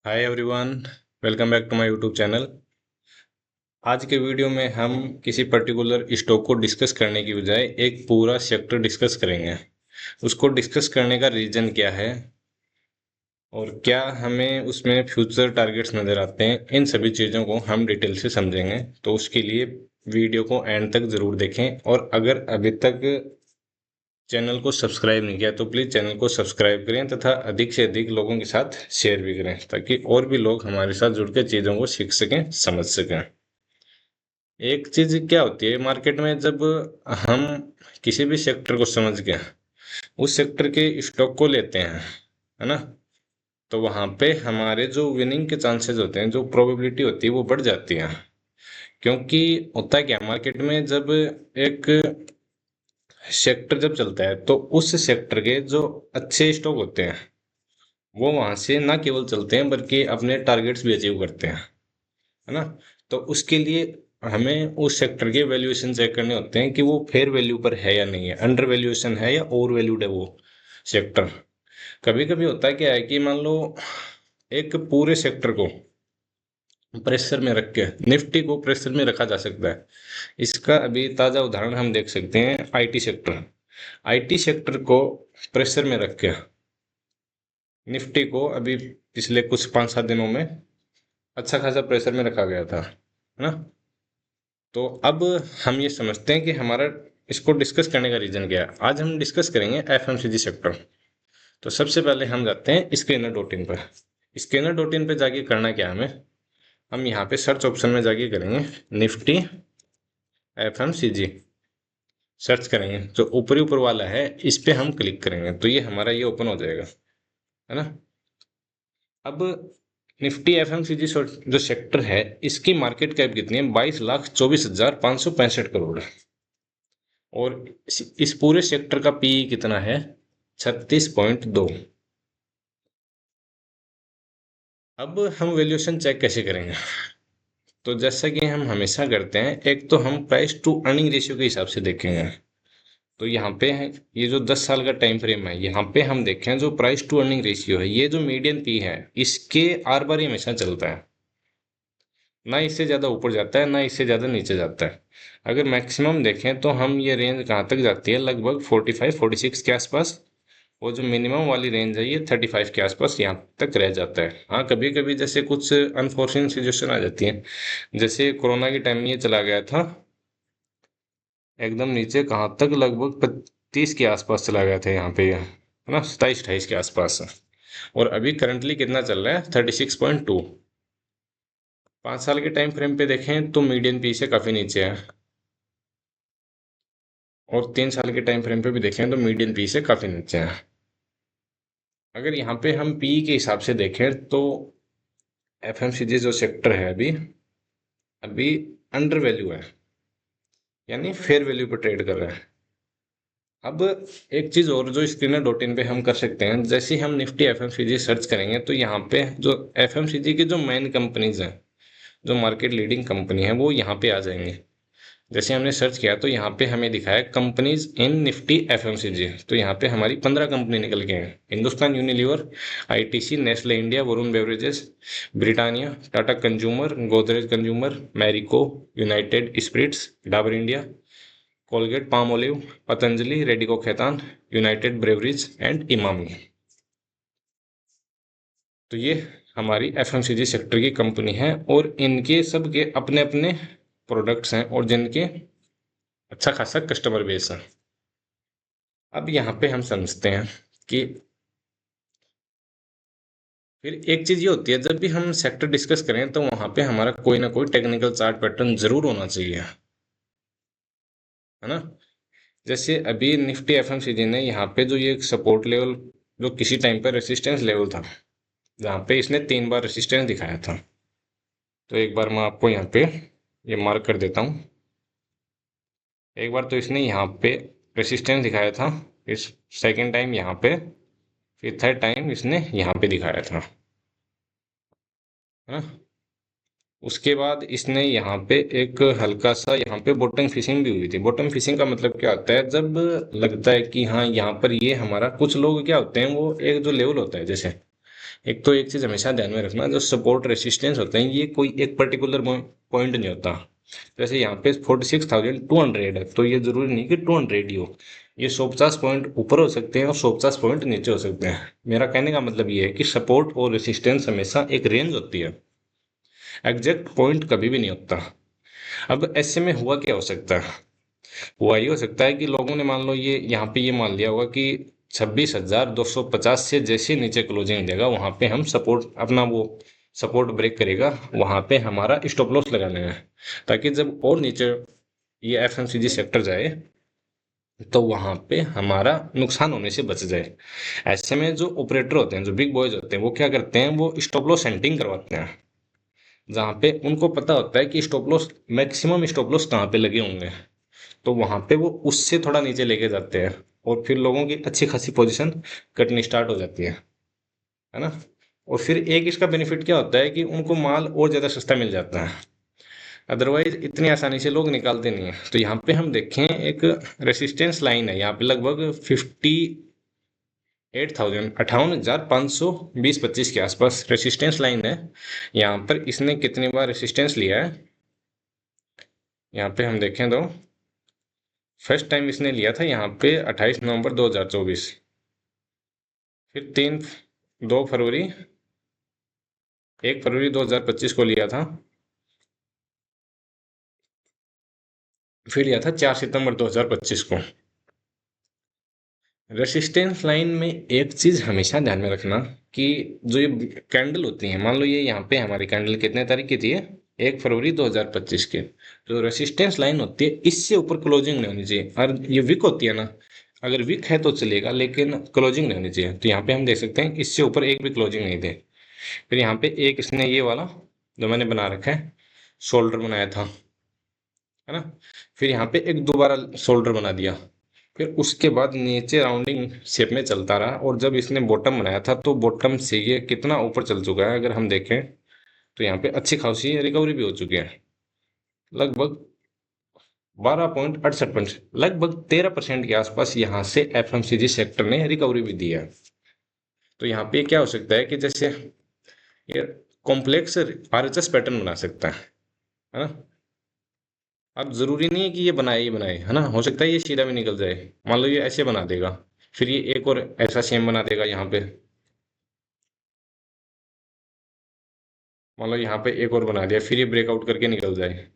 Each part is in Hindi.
Hi everyone, welcome back to my YouTube channel. आज के वीडियो में हम किसी पर्टिकुलर स्टॉक को डिस्कस करने की बजाय एक पूरा सेक्टर डिस्कस करेंगे। उसको डिस्कस करने का रीजन क्या है और क्या हमें उसमें फ्यूचर टारगेट्स नज़र आते हैं, इन सभी चीज़ों को हम डिटेल से समझेंगे। तो उसके लिए वीडियो को एंड तक ज़रूर देखें, और अगर अभी तक चैनल को सब्सक्राइब नहीं किया तो प्लीज़ चैनल को सब्सक्राइब करें तथा अधिक से अधिक लोगों के साथ शेयर भी करें, ताकि और भी लोग हमारे साथ जुड़ के चीज़ों को सीख सकें, समझ सकें। एक चीज़ क्या होती है मार्केट में, जब हम किसी भी सेक्टर को समझ के उस सेक्टर के स्टॉक को लेते हैं, है ना, तो वहाँ पे हमारे जो विनिंग के चांसेस होते हैं, जो प्रोबेबिलिटी होती है, वो बढ़ जाती है। क्योंकि होता है क्या, मार्केट में जब एक सेक्टर जब चलता है तो उस सेक्टर के जो अच्छे स्टॉक होते हैं वो वहां से ना केवल चलते हैं बल्कि अपने टारगेट्स भी अचीव करते हैं, है ना। तो उसके लिए हमें उस सेक्टर के वैल्यूएशन चेक करने होते हैं कि वो फेयर वैल्यू पर है या नहीं है, अंडर वैल्यूएशन है या ओवर वैल्यूड है वो सेक्टर। कभी कभी होता है क्या है कि मान लो एक पूरे सेक्टर को प्रेशर में रख के निफ्टी को प्रेशर में रखा जा सकता है। इसका अभी ताजा उदाहरण हम देख सकते हैं, आईटी सेक्टर। आईटी सेक्टर को प्रेशर में रख के निफ्टी को अभी पिछले कुछ 5-7 दिनों में अच्छा खासा प्रेशर में रखा गया था, है ना। तो अब हम ये समझते हैं कि हमारा इसको डिस्कस करने का रीजन क्या है। आज हम डिस्कस करेंगे एफएमसीजी सेक्टर। तो सबसे पहले हम जाते हैं स्कैनर डॉट इन पर। स्कैनर डॉट इन पे जाके करना क्या है हमें, हम यहाँ पे सर्च ऑप्शन में जाके करेंगे निफ्टी एफएमसीजी, सर्च करेंगे। जो ऊपरी ऊपर वाला है इस पे हम क्लिक करेंगे तो ये हमारा ये ओपन हो जाएगा, है ना। अब निफ्टी एफएमसीजी जो सेक्टर है इसकी मार्केट कैप कितनी है, 22,24,565 करोड़। और इस पूरे सेक्टर का पीई कितना है, 36.2। अब हम वैल्यूएशन चेक कैसे करेंगे, तो जैसा कि हम हमेशा करते हैं, एक तो हम प्राइस टू अर्निंग रेशियो के हिसाब से देखेंगे। तो यहाँ पे है ये जो 10 साल का टाइम फ्रेम है, यहाँ पे हम देखें जो प्राइस टू अर्निंग रेशियो है, ये जो मीडियन पी है इसके आर बार हमेशा चलता है, ना इससे ज़्यादा ऊपर जाता है ना इससे ज़्यादा नीचे जाता है। अगर मैक्सिमम देखें तो हम ये रेंज कहाँ तक जाती है, लगभग 45-46 के आसपास। वो जो मिनिमम वाली रेंज है ये 35 के आसपास यहाँ तक रह जाता है। हाँ, कभी कभी जैसे कुछ अनफॉर्चुनेट सिचुएशन आ जाती है, जैसे कोरोना के टाइम में ये चला गया था एकदम नीचे, कहाँ तक, लगभग 35 के आसपास चला गया था यहाँ पे, है ना, 27-28 के आसपास। और अभी करंटली कितना चल रहा है, 36.2। 5 साल के टाइम फ्रेम पे देखें तो मीडियन पी से काफ़ी नीचे है, और 3 साल के टाइम फ्रेम पे भी देखें तो मीडियन पी से काफ़ी नीचे है। अगर यहाँ पे हम पी के हिसाब से देखें तो एफएमसीजी जो सेक्टर है अभी अभी अंडर वैल्यू है, यानी फेयर वैल्यू पर ट्रेड कर रहा है। अब एक चीज और जो स्क्रीनर डॉट इन पे हम कर सकते हैं, जैसे ही हम निफ्टी एफएमसीजी सर्च करेंगे तो यहाँ पे जो एफएमसीजी की जो मेन कंपनीज हैं, जो मार्केट लीडिंग कंपनी है, वो यहाँ पे आ जाएंगे। जैसे हमने सर्च किया तो यहाँ पे हमें दिखाया कंपनीज इन निफ्टी एफएमसीजी, तो यहाँ पे हमारी 15 कंपनी निकल के हैं। Hindustan Unilever, ITC, Nestle India, Varun beverages, Britannia, Tata consumer, Godrej consumer, Marico, United Spirits, Dabur India, Colgate Palmolive, Patanjali, Radico Khaitan, United Breweries and Emami. तो ये हमारी एफएमसीजी सेक्टर की कंपनी है, और इनके सब के अपने अपने प्रोडक्ट्स हैं और जिनके अच्छा खासा कस्टमर बेस है। अब यहाँ पे हम समझते हैं कि फिर एक चीज ये होती है, जब भी हम सेक्टर डिस्कस करें तो वहां पे हमारा कोई ना कोई टेक्निकल चार्ट पैटर्न जरूर होना चाहिए, है ना। जैसे अभी निफ्टी एफएमसीजी ने यहाँ पे जो ये सपोर्ट लेवल, जो किसी टाइम पर रेसिस्टेंस लेवल था, जहाँ पे इसने 3 बार रेसिस्टेंस दिखाया था, तो एक बार मैं आपको यहाँ पे ये मार्क कर देता हूँ। एक बार तो इसने यहाँ पे रेसिस्टेंस दिखाया था, इस सेकंड टाइम यहाँ पे, फिर थर्ड टाइम इसने यहाँ पे दिखाया था, है ना। उसके बाद इसने यहाँ पे एक हल्का सा यहाँ पे बॉटम फिशिंग भी हुई थी। बॉटम फिशिंग का मतलब क्या होता है, जब लगता है कि हाँ यहाँ पर ये हमारा, कुछ लोग क्या होते हैं, वो एक जो लेवल होता है, जैसे एक तो एक चीज हमेशा ध्यान में रखना, जो सपोर्ट रेसिस्टेंस होते हैं ये कोई एक पर्टिकुलर पॉइंट नहीं होता। जैसे यहाँ पे 46,200 है, तो ये जरूरी नहीं कि 200 ही हो। ये 150 पॉइंट ऊपर हो सकते हैं और 150 पॉइंट नीचे हो सकते हैं। मेरा कहने का मतलब ये है कि सपोर्ट और रेसिस्टेंस हमेशा एक रेंज होती है, एग्जैक्ट पॉइंट कभी भी नहीं होता। अब ऐसे में हुआ क्या हो सकता है? हुआ ये हो सकता है कि लोगों ने मान लो ये यहाँ पे ये मान लिया होगा कि 26,250 से जैसे नीचे क्लोजिंग देगा वहां पे हम सपोर्ट अपना वो सपोर्ट ब्रेक करेगा, वहां पे हमारा स्टॉप लॉस लगाना है, ताकि जब और नीचे ये एफएमसीजी सेक्टर जाए तो वहां पे हमारा नुकसान होने से बच जाए। ऐसे में जो ऑपरेटर होते हैं, जो बिग बॉयज होते हैं, वो क्या करते हैं, वो स्टॉप लॉस सेटिंग करवाते हैं, जहाँ पे उनको पता होता है कि stop loss maximum stop loss कहाँ पे लगे होंगे। तो वहां पे वो उससे थोड़ा नीचे लेके जाते हैं और फिर लोगों की अच्छी खासी पोजीशन कटनी स्टार्ट हो जाती है ना। और फिर एक इसका बेनिफिट क्या होता है कि उनको माल और ज्यादा सस्ता मिल जाता है, अदरवाइज इतनी आसानी से लोग निकालते नहीं है। तो यहाँ पे हम देखें एक रेसिस्टेंस लाइन है यहाँ पे लगभग 58,520 के आसपास रेसिस्टेंस लाइन है। यहाँ पर इसने कितनी बार रेसिस्टेंस लिया है, यहाँ पे हम देखें तो फर्स्ट टाइम इसने लिया था यहाँ पे 28 नवंबर 2024, फिर 2 फरवरी 1 फरवरी 2025 को लिया था, फिर लिया था 4 सितंबर 2025 को। रेसिस्टेंस लाइन में एक चीज हमेशा ध्यान में रखना कि जो ये कैंडल होती है, मान लो ये यहाँ पे हमारी कैंडल कितने तारीख की थी, 1 फरवरी 2025 के। जो रेसिस्टेंस लाइन होती है इससे ऊपर क्लोजिंग नहीं होनी चाहिए, और ये विक होती है ना, अगर विक है तो चलेगा लेकिन क्लोजिंग नहीं होनी चाहिए। तो यहाँ पे हम देख सकते हैं इससे ऊपर एक भी क्लोजिंग नहीं थे। फिर यहाँ पे एक इसने ये वाला जो मैंने बना रखा है शोल्डर बनाया था, है ना। फिर यहाँ पे एक दोबारा शोल्डर बना दिया, फिर उसके बाद नीचे राउंडिंग शेप में चलता रहा, और जब इसने बॉटम बनाया था तो बॉटम से ये कितना ऊपर चल चुका है अगर हम देखें तो यहाँ पे अच्छी खासी रिकवरी भी हो चुकी है, लगभग 12.68%, लगभग 13% के आसपास यहाँ से एफएमसीजी सेक्टर ने रिकवरी भी दी है। तो यहाँ पे क्या हो सकता है कि जैसे ये कॉम्प्लेक्स आरएचएस पैटर्न बना सकता है ना। अब जरूरी नहीं है कि ये बनाए, है ना, हो सकता है ये सीधा भी निकल जाए। मान लो ये ऐसे बना देगा, फिर ये एक और ऐसा सेम बना देगा यहाँ पे, मान लो यहाँ पे एक और बना दिया, फिर ये ब्रेकआउट करके निकल जाए।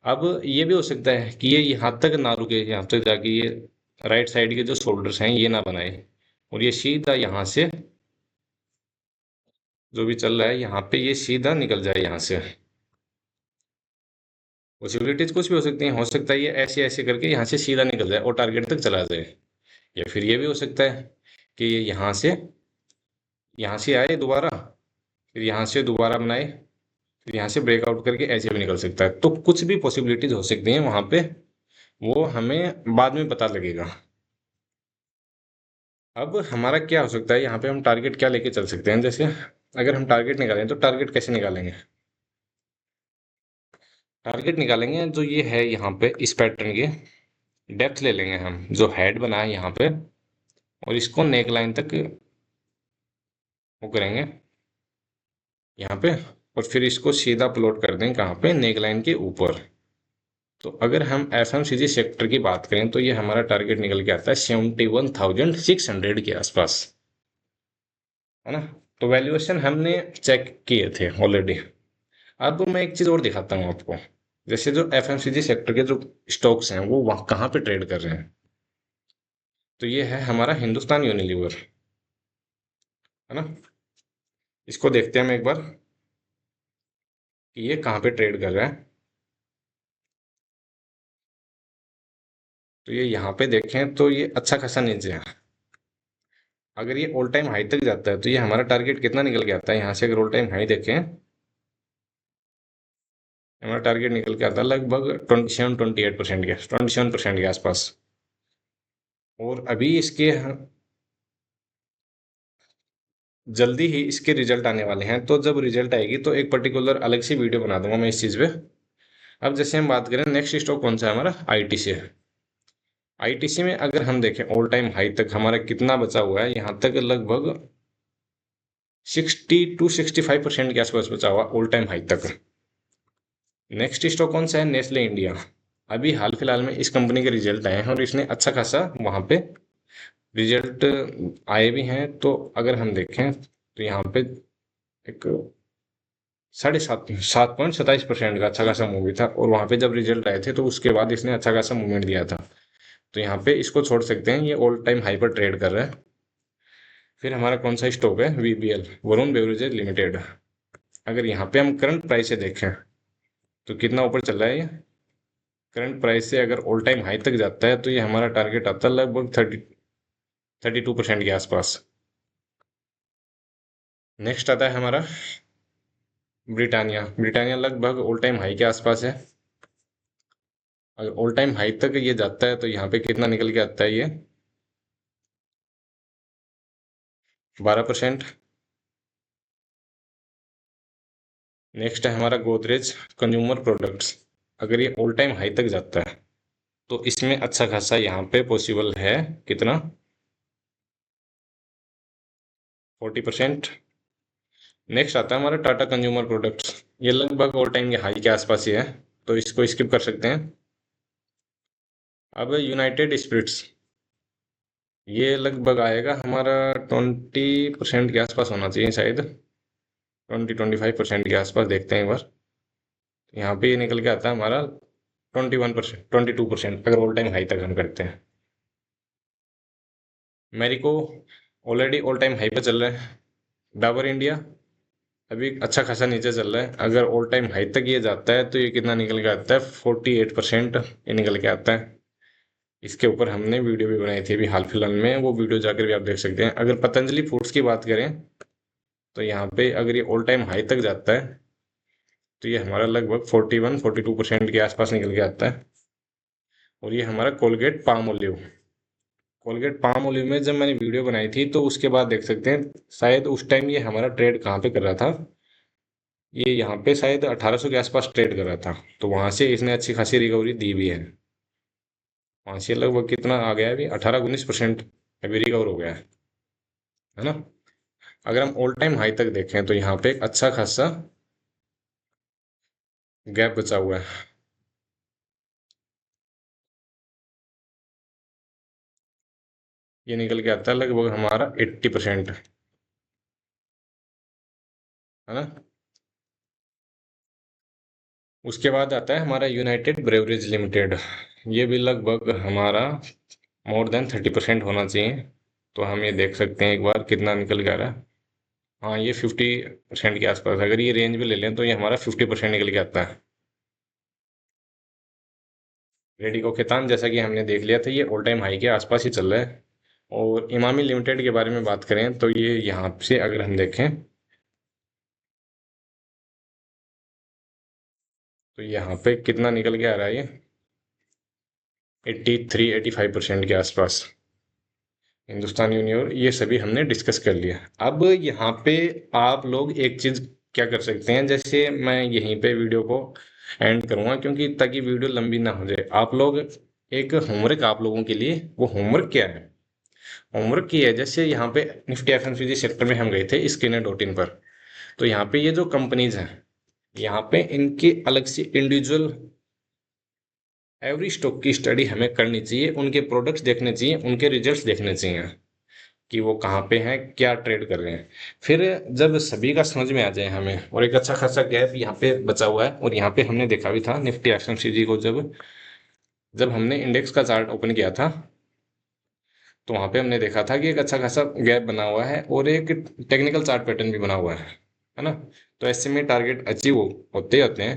अब ये भी हो सकता है कि ये यहाँ तक ना रुके, यहाँ तक जाके ये राइट साइड के जो शोल्डर्स हैं ये ना बनाए, और ये सीधा यहाँ से जो भी चल रहा है यहाँ पे ये सीधा निकल जाए यहाँ से। पॉसिबिलिटीज कुछ भी हो सकता है ये ऐसे ऐसे करके यहाँ से सीधा निकल जाए और टारगेट तक चला जाए, या फिर ये भी हो सकता है कि ये यहाँ से आए दोबारा, फिर यहाँ से दोबारा बनाए, फिर यहाँ से ब्रेकआउट करके ऐसे भी निकल सकता है। तो कुछ भी पॉसिबिलिटीज हो सकती हैं वहां पे, वो हमें बाद में पता लगेगा। अब हमारा क्या हो सकता है यहाँ पे, हम टारगेट क्या लेके चल सकते हैं, जैसे अगर हम टारगेट निकालें तो टारगेट कैसे निकालेंगे? टारगेट निकालेंगे जो ये है यहाँ पे इस पैटर्न की डेप्थ ले लेंगे हम, जो हेड बना है यहाँ पे, और इसको नेक लाइन तक वो करेंगे यहाँ पे, और फिर इसको सीधा प्लॉट कर दें कहाँ पे, नेक लाइन के ऊपर। तो अगर हम एफएमसीजी सेक्टर की बात करें तो ये हमारा टारगेट निकल के आता है 71,600 के आसपास, है ना। तो वैल्यूएशन हमने चेक किए थे ऑलरेडी। अब मैं एक चीज और दिखाता हूँ आपको, जैसे जो एफएमसीजी सेक्टर के जो स्टॉक्स हैं वो वहाँ कहाँ पे ट्रेड कर रहे हैं। तो ये है हमारा हिंदुस्तान यूनिलीवर, है ना। इसको देखते हैं हम एक बार कि ये कहाँ पे ट्रेड कर रहा है। तो ये यहाँ पे देखें तो ये अच्छा खासा नीचे है। अगर ये ऑल टाइम हाई तक जाता है तो ये हमारा टारगेट कितना निकल के आता है, यहाँ से अगर ऑल टाइम हाई देखें, हमारा टारगेट निकल के आता है लगभग 27-28% के 27% के आसपास। और अभी इसके जल्दी ही इसके रिजल्ट आने वाले हैं, तो जब रिजल्ट आएगी तो एक पर्टिकुलर अलग सी वीडियो बना दूंगा मैं इस चीज़ पे। अब जैसे हम बात करें नेक्स्ट स्टॉक कौन सा है, हमारा आईटीसी है। आईटीसी में अगर हम देखें ऑल टाइम हाई तक हमारा कितना बचा हुआ है, यहाँ तक लगभग 60 to 65% के आसपास बचा हुआ ऑल टाइम हाई तक। नेक्स्ट स्टॉक कौन सा है? Nestle India. अभी हाल फिलहाल में इस कंपनी के रिजल्ट आए हैं और इसने अच्छा खासा वहां पे रिजल्ट आए भी हैं। तो अगर हम देखें तो यहाँ पे एक 7.27% का अच्छा खासा मूवी था और वहां पे जब रिजल्ट आए थे तो उसके बाद इसने अच्छा खासा मूवमेंट दिया था। तो यहाँ पे इसको छोड़ सकते हैं, ये ऑल टाइम हाई पर ट्रेड कर रहा है। फिर हमारा कौन सा स्टॉक है? VBL, Varun beverages limited. अगर यहाँ पे हम करंट प्राइस से देखें तो कितना ऊपर चल रहा है ये? करंट प्राइस से अगर ऑल टाइम हाई तक जाता है तो ये हमारा टारगेट आता है लगभग 32% के आसपास। नेक्स्ट आता है हमारा ब्रिटानिया। ब्रिटानिया लगभग ऑल टाइम हाई के आसपास है। अगर ऑल टाइम हाई तक ये जाता है तो यहाँ पे कितना निकल के आता है ये? 12%। नेक्स्ट है हमारा गोदरेज कंज्यूमर प्रोडक्ट्स। अगर ये ऑल टाइम हाई तक जाता है तो इसमें अच्छा खासा यहाँ पे पॉसिबल है कितना? 40%। नेक्स्ट आता है हमारा टाटा कंज्यूमर प्रोडक्ट्स। ये लगभग ऑल टाइम के हाई के आसपास ही है, तो इसको स्किप कर सकते हैं। अब यूनाइटेड स्पिरिट्स, ये लगभग आएगा हमारा 20% के आसपास होना चाहिए शायद। 20-25% के आसपास देखते हैं एक बार। यहाँ पे ये निकल के आता है हमारा 21%, 22% अगर ऑल टाइम हाई तक हम करते हैं। Marico already all time high पे चल रहा है। डाबर इंडिया अभी अच्छा खासा नीचे चल रहा है। अगर ऑल टाइम हाई तक ये जाता है तो ये कितना निकल के आता है? 48% ये निकल के आता है। इसके ऊपर हमने वीडियो भी बनाई थी अभी हाल फिलहाल में, वो वीडियो जाकर भी आप देख सकते हैं। अगर पतंजलि फूड्स की बात करें तो यहाँ पे अगर ये ऑल टाइम हाई तक जाता है तो ये हमारा लगभग 41-42% के आसपास निकल के आता है। और ये हमारा Colgate palm olive. Colgate palm olive में जब मैंने वीडियो बनाई थी तो उसके बाद देख सकते हैं शायद उस टाइम ये हमारा ट्रेड कहाँ पे कर रहा था? ये यहाँ पे शायद 1800 के आसपास ट्रेड कर रहा था। तो वहां से इसने अच्छी खासी रिकवरी दी भी है। वहां से लगभग कितना आ गया है अभी? 18-19% अभी रिकवर हो गया है ना। अगर हम ऑल टाइम हाई तक देखें तो यहाँ पे एक अच्छा खासा गैप बचा हुआ है। ये निकल के आता है लगभग हमारा 80%, है ना। उसके बाद आता है हमारा यूनाइटेड ब्रेवरेज लिमिटेड। ये भी लगभग हमारा मोर देन 30% होना चाहिए। तो हम ये देख सकते हैं एक बार कितना निकल के आ रहा है। हाँ, ये 50% के आसपास, अगर ये रेंज भी ले लें तो ये हमारा 50% निकल के आता है। रेडिको खेतान जैसा कि हमने देख लिया था, ये ऑल टाइम हाई के आसपास ही चल रहा है। और इमामी लिमिटेड के बारे में बात करें तो ये यहाँ से अगर हम देखें तो यहाँ पे कितना निकल के आ रहा है ये? 83-85% के आसपास। हिंदुस्तान यूनिवर ये सभी हमने डिस्कस कर लिया। अब यहाँ पे आप लोग एक चीज क्या कर सकते हैं, जैसे मैं यहीं पे वीडियो को एंड करूंगा क्योंकि ताकि वीडियो लंबी ना हो जाए। आप लोग एक होमवर्क आप लोगों के लिए, वो होमवर्क क्या है? होमवर्क की है जैसे यहाँ पे निफ्टी एफएमसीजी सेक्टर में हम गए थे स्कैनर.इन पर। तो यहाँ पे ये जो कंपनीज हैं यहाँ पे इनके अलग से इंडिविजुअल एवरी स्टॉक की स्टडी हमें करनी चाहिए, उनके प्रोडक्ट्स देखने चाहिए, उनके रिजल्ट्स देखने चाहिए कि वो कहाँ पे हैं, क्या ट्रेड कर रहे हैं। फिर जब सभी का समझ में आ जाए हमें, और एक अच्छा खासा गैप यहाँ पे बचा हुआ है, और यहाँ पे हमने देखा भी था निफ्टी एफएमसीजी को जब जब हमने इंडेक्स का चार्ट ओपन किया था तो वहां पे हमने देखा था कि एक अच्छा खासा गैप बना हुआ है और एक टेक्निकल चार्ट पैटर्न भी बना हुआ है ना। तो ऐसे में टारगेट अचीव होते होते हैं।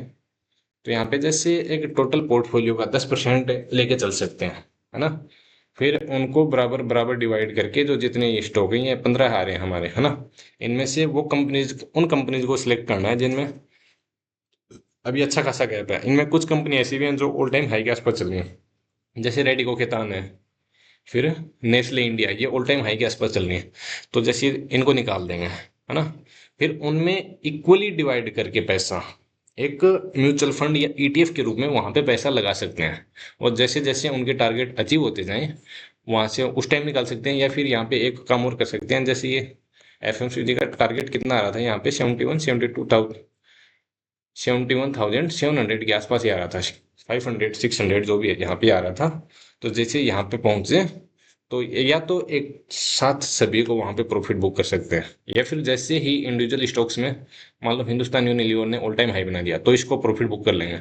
तो यहाँ पे जैसे एक टोटल पोर्टफोलियो का 10% लेके चल सकते हैं, है ना। फिर उनको बराबर बराबर डिवाइड करके जो जितने ये स्टॉक है, ये 15 आ रहे हैं हमारे, है ना। इनमें से वो कंपनीज, उन कंपनीज को सिलेक्ट करना है जिनमें अभी अच्छा खासा गैप है। इनमें कुछ कंपनी ऐसी भी हैं जो ऑल टाइम हाई के आसपास चल रही हैं, जैसे रेडिको खेतान है, फिर नेस्ले इंडिया, ये ऑल टाइम हाई के आसपास चल रही है। तो जैसे इनको निकाल देंगे, है ना। फिर उनमें इक्वली डिवाइड करके पैसा एक म्यूचुअल फंड या ईटीएफ के रूप में वहां पे पैसा लगा सकते हैं। और जैसे जैसे उनके टारगेट अचीव होते जाएं वहां से उस टाइम निकाल सकते हैं। या फिर यहाँ पे एक काम और कर सकते हैं, जैसे ये एफएमसीजी का टारगेट कितना आ रहा था यहाँ पे, 71,700 के आसपास ही आ रहा था, 500 600 जो भी है यहाँ पे आ रहा था। तो जैसे यहाँ पे पहुंचे तो या तो एक साथ सभी को वहां पे प्रॉफिट बुक कर सकते हैं, या फिर जैसे ही इंडिविजुअल स्टॉक्स में मान लो हिंदुस्तान यूनिलीवर ने ऑल टाइम हाई बना दिया तो इसको प्रॉफिट बुक कर लेंगे।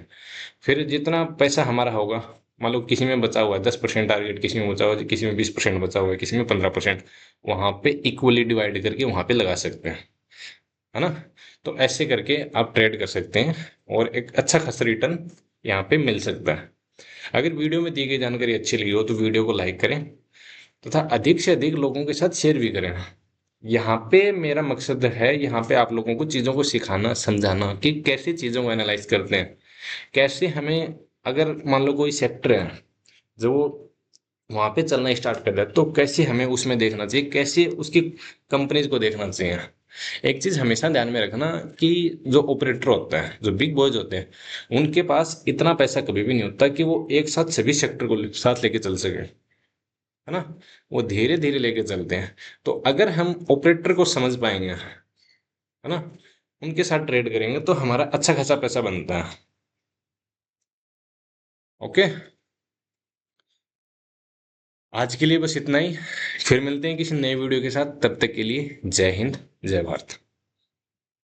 फिर जितना पैसा हमारा होगा, मान लो किसी में बचा हुआ है 10% टारगेट, किसी में बचा हुआ है, किसी में 20% बचा हुआ है, किसी में 15%, वहां पे इक्वली डिवाइड करके वहां पे लगा सकते हैं, है ना। तो ऐसे करके आप ट्रेड कर सकते हैं और एक अच्छा खासा रिटर्न यहाँ पे मिल सकता है। अगर वीडियो में दी गई जानकारी अच्छी लगी हो तो वीडियो को लाइक करें तथा अधिक से अधिक लोगों के साथ शेयर भी करें। यहाँ पे मेरा मकसद है, यहाँ पे आप लोगों को चीज़ों को सिखाना समझाना कि कैसे चीज़ों को एनालाइज करते हैं, कैसे हमें, अगर मान लो कोई सेक्टर है जो वहां पे चलना स्टार्ट कर दिया तो कैसे हमें उसमें देखना चाहिए, कैसे उसकी कंपनीज को देखना चाहिए। एक चीज हमेशा ध्यान में रखना कि जो ऑपरेटर होता है, जो बिग बॉयज होते हैं, उनके पास इतना पैसा कभी भी नहीं होता कि वो एक साथ सभी सेक्टर को साथ लेके चल सके, है ना। वो धीरे धीरे लेके चलते हैं। तो अगर हम ऑपरेटर को समझ पाएंगे, है ना, उनके साथ ट्रेड करेंगे तो हमारा अच्छा खासा पैसा बनता है। ओके, आज के लिए बस इतना ही। फिर मिलते हैं किसी नए वीडियो के साथ, तब तक के लिए जय हिंद, जय भारत।